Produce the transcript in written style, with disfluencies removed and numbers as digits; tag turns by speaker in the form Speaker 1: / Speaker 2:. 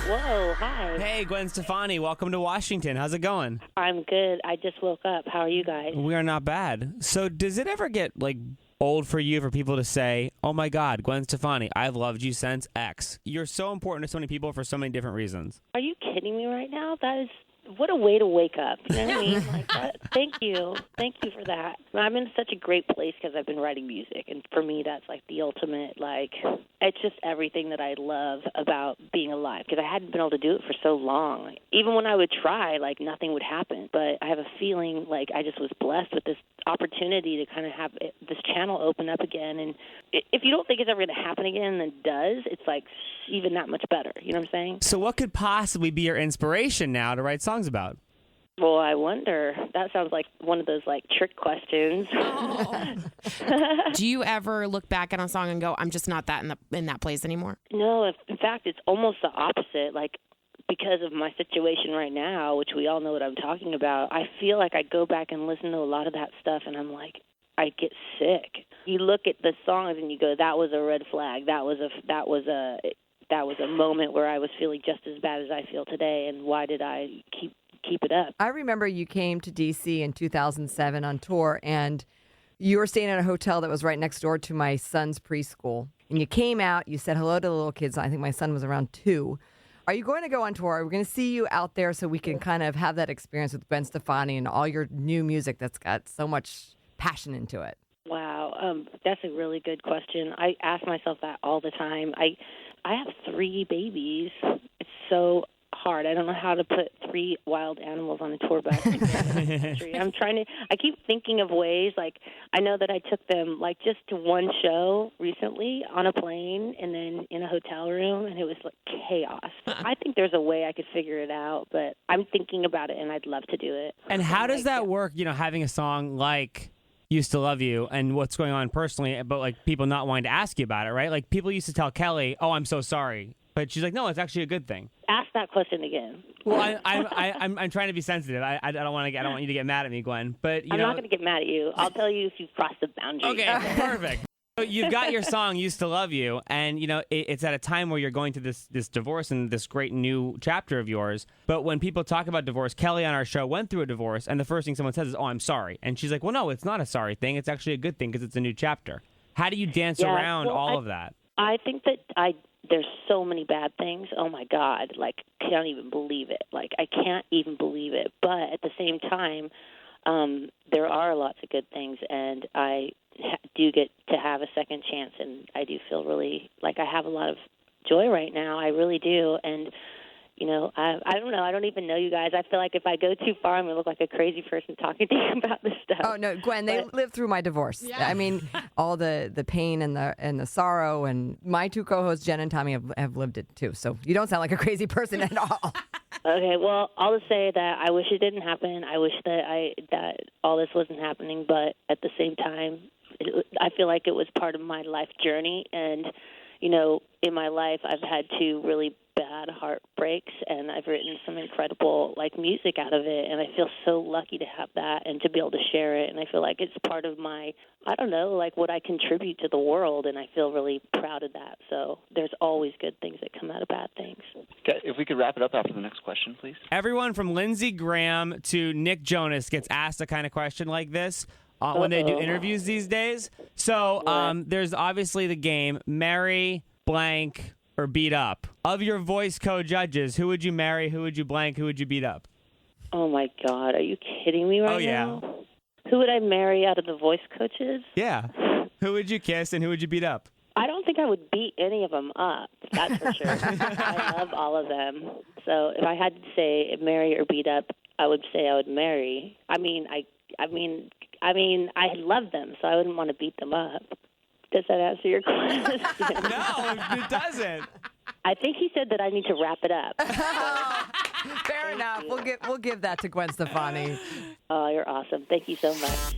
Speaker 1: Whoa, hi.
Speaker 2: Hey, Gwen Stefani, welcome to Washington. How's it going?
Speaker 1: I'm good. I just woke up. How are you guys?
Speaker 2: We are not bad. So does it ever get, old for you for people to say, oh my God, Gwen Stefani, I've loved you since X. You're so important to so many people for so many different reasons.
Speaker 1: Are you kidding me right now? That is, what a way to wake up. You know what I mean? Thank you. Thank you for that. I'm in such a great place because I've been writing music. And for me, that's the ultimate, it's just everything that I love about being alive. Because I hadn't been able to do it for so long. Even when I would try, nothing would happen. But I have a feeling I just was blessed with this opportunity to kind of have this channel open up again. And if you don't think it's ever going to happen again, then it does. It's even that much better. You know what I'm saying?
Speaker 2: So what could possibly be your inspiration now to write songs about?
Speaker 1: Well, I wonder. That sounds like one of those trick questions.
Speaker 3: Oh. Do you ever look back at a song and go, I'm just not that in that place anymore?
Speaker 1: No, in fact, it's almost the opposite. Because of my situation right now, which we all know what I'm talking about, I feel like I go back and listen to a lot of that stuff, and I'm I get sick. You look at the songs and you go, that was a red flag. That was a moment where I was feeling just as bad as I feel today, and why did I keep it up?
Speaker 4: I remember you came to D.C. in 2007 on tour, and you were staying at a hotel that was right next door to my son's preschool. And you came out, you said hello to the little kids. I think my son was around 2. Are you going to go on tour? Are we going to see you out there so we can kind of have that experience with Gwen Stefani and all your new music that's got so much passion into it?
Speaker 1: Wow, that's a really good question. I ask myself that all the time. I have 3 babies. It's so hard. I don't know how to put 3 wild animals on a tour bus. I keep thinking of ways. I know that I took them just to one show recently on a plane and then in a hotel room, and it was chaos. I think there's a way I could figure it out, but I'm thinking about it, and I'd love to do it.
Speaker 2: And how does that work, having a song like Used to Love You and what's going on personally, but people not wanting to ask you about it, right? People used to tell Kelly, oh, I'm so sorry. But she's like, no, it's actually a good thing.
Speaker 1: Ask that question again.
Speaker 2: Well, I'm trying to be sensitive. I don't want you to get mad at me, Gwen. But
Speaker 1: I'm not going to get mad at you. I'll tell you if you've crossed the boundary.
Speaker 2: Okay, perfect. So you've got your song "Used to Love You," and it's at a time where you're going through this divorce and this great new chapter of yours. But when people talk about divorce, Kelly on our show went through a divorce, and the first thing someone says is, "Oh, I'm sorry," and she's like, "Well, no, it's not a sorry thing. It's actually a good thing because it's a new chapter." How do you dance around all of that?
Speaker 1: I think that there's so many bad things. Oh my God! Can't even believe it. I can't even believe it. But at the same time, there are lots of good things, and I do get to have a second chance, and I do feel really I have a lot of joy right now. I really do, and I don't know. I don't even know you guys. I feel like if I go too far, I'm going to look like a crazy person talking to you about this stuff.
Speaker 4: Oh, no, Gwen, they lived through my divorce. Yeah. I mean, all the pain and the sorrow, and my 2 co-hosts, Jen and Tommy, have lived it too. So you don't sound like a crazy person at all.
Speaker 1: Okay, well, I'll just say that I wish it didn't happen. I wish that all this wasn't happening, but at the same time, I feel like it was part of my life journey, and in my life, I've had 2 really bad heartbreaks, and I've written some incredible music out of it, and I feel so lucky to have that and to be able to share it, and I feel like it's part of my, what I contribute to the world, and I feel really proud of that. So there's always good things that come out of bad things.
Speaker 5: Okay, if we could wrap it up after the next question, please.
Speaker 2: Everyone from Lindsey Graham to Nick Jonas gets asked a kind of question like this when they do interviews these days. So there's obviously the game, marry, blank, or beat up. Of your voice co-judges, who would you marry, who would you blank, who would you beat up?
Speaker 1: Oh, my God. Are you kidding me right now? Oh, yeah. Who would I marry out of the voice coaches?
Speaker 2: Yeah. Who would you kiss and who would you beat up?
Speaker 1: I don't think I would beat any of them up, that's for sure. I love all of them. So if I had to say marry or beat up, I would say I would marry. I mean, I love them, so I wouldn't want to beat them up. Does that answer your question?
Speaker 2: No, it doesn't.
Speaker 1: I think he said that I need to wrap it up.
Speaker 4: Fair enough. We'll give that to Gwen Stefani.
Speaker 1: Oh, you're awesome. Thank you so much.